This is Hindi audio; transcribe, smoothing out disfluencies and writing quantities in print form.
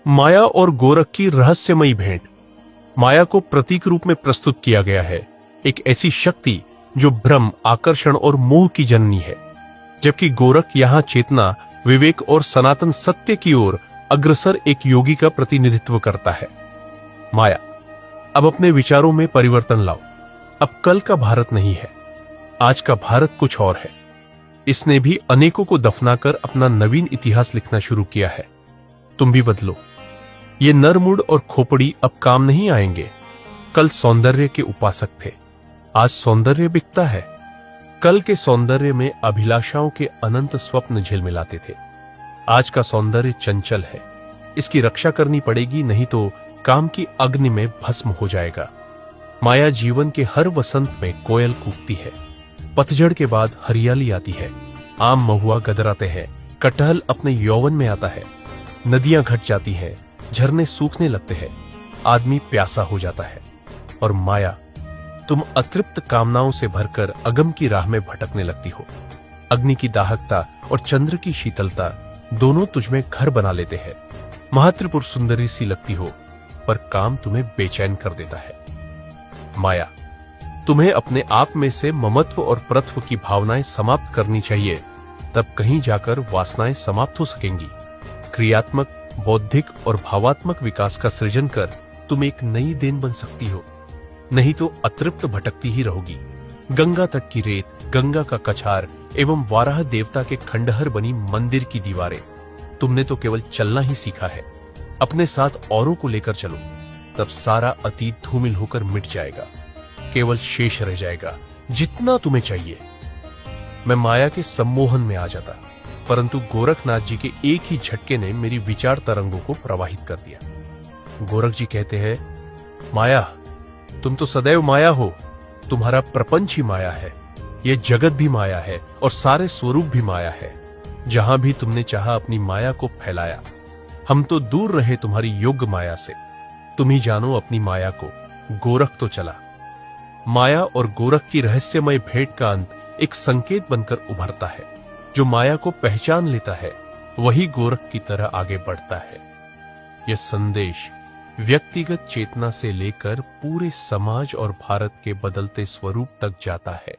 माया और गोरख की रहस्यमयी भेंट। माया को प्रतीक रूप में प्रस्तुत किया गया है, एक ऐसी शक्ति जो भ्रम, आकर्षण और मोह की जननी है, जबकि गोरख यहां चेतना, विवेक और सनातन सत्य की ओर अग्रसर एक योगी का प्रतिनिधित्व करता है। माया, अब अपने विचारों में परिवर्तन लाओ। अब कल का भारत नहीं है, आज का भारत कुछ और है। इसने भी अनेकों को दफनाकर अपना नवीन इतिहास लिखना शुरू किया है। तुम भी बदलो। ये नरमुड और खोपड़ी अब काम नहीं आएंगे। कल सौंदर्य के उपासक थे, आज सौंदर्य बिकता है। कल के सौंदर्य में अभिलाषाओं के अनंत स्वप्न झिलमिलाते थे, आज का सौंदर्य चंचल है। इसकी रक्षा करनी पड़ेगी, नहीं तो काम की अग्नि में भस्म हो जाएगा। माया जीवन के हर वसंत में कोयल कूकती है, पतझड़ के बाद हरियाली आती है, आम महुआ गदराते हैं, कटहल अपने यौवन में आता है, नदियां घट जाती हैं, झरने सूखने लगते हैं, आदमी प्यासा हो जाता है। और माया, तुम अतृप्त कामनाओं से भरकर अगम की राह में भटकने लगती हो। अग्नि की दाहकता और चंद्र की शीतलता दोनों तुझमें घर बना लेते हैं। महात्रिपुर सुंदरी सी लगती हो, पर काम तुम्हें बेचैन कर देता है। माया, तुम्हें अपने आप में से ममत्व और प्रत्व की भावनाएं समाप्त करनी चाहिए, तब कहीं जाकर वासनाएं समाप्त हो सकेंगी। क्रियात्मक, बौद्धिक और भावात्मक विकास का सृजन कर तुम एक नई देन बन सकती हो, नहीं तो अतृप्त भटकती ही रहोगी। गंगा तट की रेत, गंगा का कछार एवं वाराह देवता के खंडहर बनी मंदिर की दीवारें, तुमने तो केवल चलना ही सीखा है। अपने साथ औरों को लेकर चलो, तब सारा अतीत धूमिल होकर मिट जाएगा, केवल शेष रह जाएगा जितना तुम्हें चाहिए। मैं माया के सम्मोहन में आ जाता, परंतु गोरखनाथ जी के एक ही झटके ने मेरी विचार तरंगों को प्रवाहित कर दिया। गोरख जी कहते हैं, माया, तुम तो सदैव माया हो, तुम्हारा प्रपंच ही माया है, यह जगत भी माया है और सारे स्वरूप भी माया है। जहां भी तुमने चाहा अपनी माया को फैलाया। हम तो दूर रहे तुम्हारी योग्य माया से, तुम ही जानो अपनी माया को। गोरख तो चला। माया और गोरख की रहस्यमय भेंट का अंत एक संकेत बनकर उभरता है। जो माया को पहचान लेता है, वही गोरख की तरह आगे बढ़ता है। यह संदेश व्यक्तिगत चेतना से लेकर पूरे समाज और भारत के बदलते स्वरूप तक जाता है।